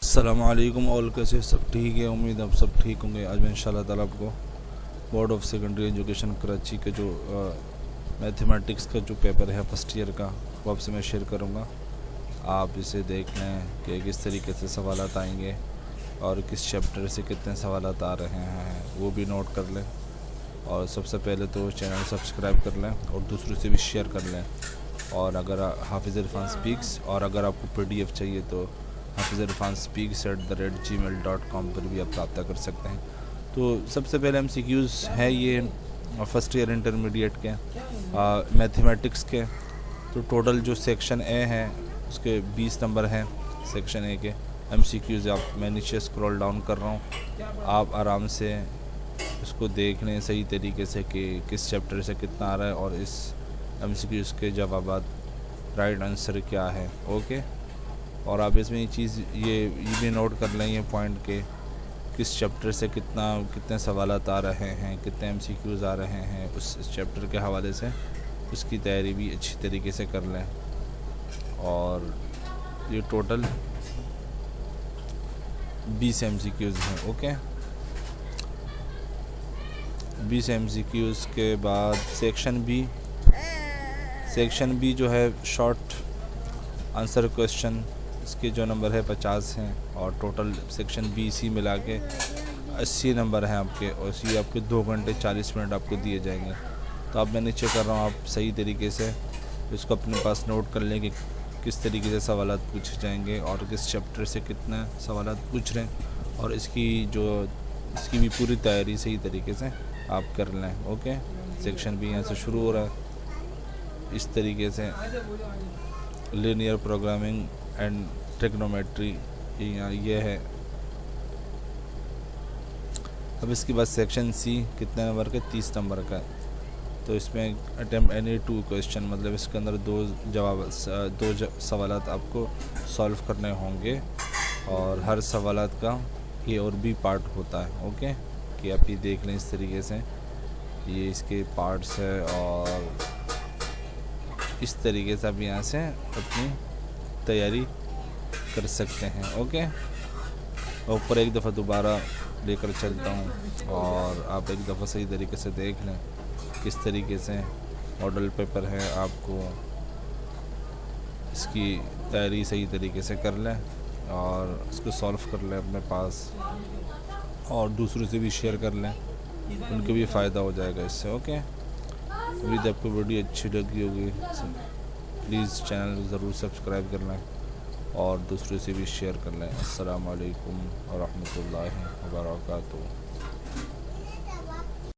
السلام علیکم، اور کیسے سب ٹھیک ہے؟ امید آپ سب ٹھیک ہوں گے۔ آج میں انشاءاللہ تعالیٰ آپ کو board of secondary education Karachi کے جو میتھمیٹکس کا جو پیپر ہے فرسٹ ایئر کا، وہ آپ سے میں شیئر کروں گا۔ آپ اسے دیکھ لیں کہ کس طریقے سے سوالات آئیں گے اور کس چیپٹر سے کتنے سوالات آ رہے ہیں، وہ بھی نوٹ کر لیں۔ اور سب سے پہلے تو چینل سبسکرائب کر لیں اور دوسروں سے بھی شیئر کر لیں۔ اور اگر حافظ عرفان سپیکس، اور اگر آپ کو PDF چاہیے تو حافظ عرفان speaks@gmail.com پر بھی آپ رابطہ کر سکتے ہیں۔ تو سب سے پہلے MCQs ہے یہ فرسٹ ایئر انٹرمیڈیٹ کے میتھمیٹکس کے۔ تو ٹوٹل جو سیکشن اے ہے اس کے 20 نمبر ہیں سیکشن اے کے MCQs۔ میں نیچے اسکرول ڈاؤن کر رہا ہوں، آپ آرام سے اس کو دیکھ لیں صحیح طریقے سے کہ کس چیپٹر سے کتنا آ رہا ہے اور اس MCQs کے جوابات رائٹ آنسر کیا ہے۔ اوکے، اور آپ اس میں یہ چیز یہ بھی نوٹ کر لیں، یہ پوائنٹ کہ کس چیپٹر سے کتنے سوالات آ رہے ہیں، کتنے MCQs آ رہے ہیں، اس چیپٹر کے حوالے سے اس کی تیاری بھی اچھی طریقے سے کر لیں۔ اور یہ ٹوٹل 20 MCQs ہیں۔ اوکے، 20 MCQs کے بعد سیکشن بی جو ہے شارٹ آنسر کویسچن، اس کے جو نمبر ہے 50 ہیں، اور ٹوٹل سیکشن بی سی ملا کے 80 نمبر ہیں آپ کے، اور اسی آپ کے 2 گھنٹے 40 منٹ آپ کو دیے جائیں گے۔ تو اب میں نیچے کر رہا ہوں، آپ صحیح طریقے سے اس کو اپنے پاس نوٹ کر لیں کہ کس طریقے سے سوالات پوچھے جائیں گے اور کس چیپٹر سے کتنے سوالات پوچھ رہے ہیں، اور اس کی بھی پوری تیاری صحیح طریقے سے آپ کر لیں۔ اوکے، سیکشن بی یہاں سے شروع ہو رہا ہے اس طریقے سے، لینئر پروگرامنگ اینڈ ٹریگنومیٹری یہ ہے۔ اب اس کے بعد سیکشن سی کتنے نمبر کا؟ 30 نمبر کا ہے۔ تو اس میں اٹیمپٹ اینی 2 کویسچن، مطلب اس کے اندر دو سوالات آپ کو سالو کرنے ہوں گے، اور ہر سوالات کا اے اور بی پارٹ ہوتا ہے۔ اوکے، کہ آپ یہ دیکھ لیں اس طریقے سے، یہ اس کے پارٹس ہے، اور اس طریقے سے آپ یہاں سے اپنی تیاری کر سکتے ہیں۔ اوکے، اوپر ایک دفعہ دوبارہ لے کر چلتا ہوں، اور آپ ایک دفعہ صحیح طریقے سے دیکھ لیں کس طریقے سے ماڈل پیپر ہے، آپ کو اس کی تیاری صحیح طریقے سے کر لیں اور اس کو سالو کر لیں اپنے پاس، اور دوسروں سے بھی شیئر کر لیں، ان کو بھی فائدہ ہو جائے گا اس سے۔ اوکے، امید آپ کو ویڈیو اچھی لگی ہوگی، پلیز چینل ضرور سبسکرائب کر لیں اور دوسروں سے بھی شیئر کر لیں۔ السلام علیکم ورحمۃ اللہ وبرکاتہ۔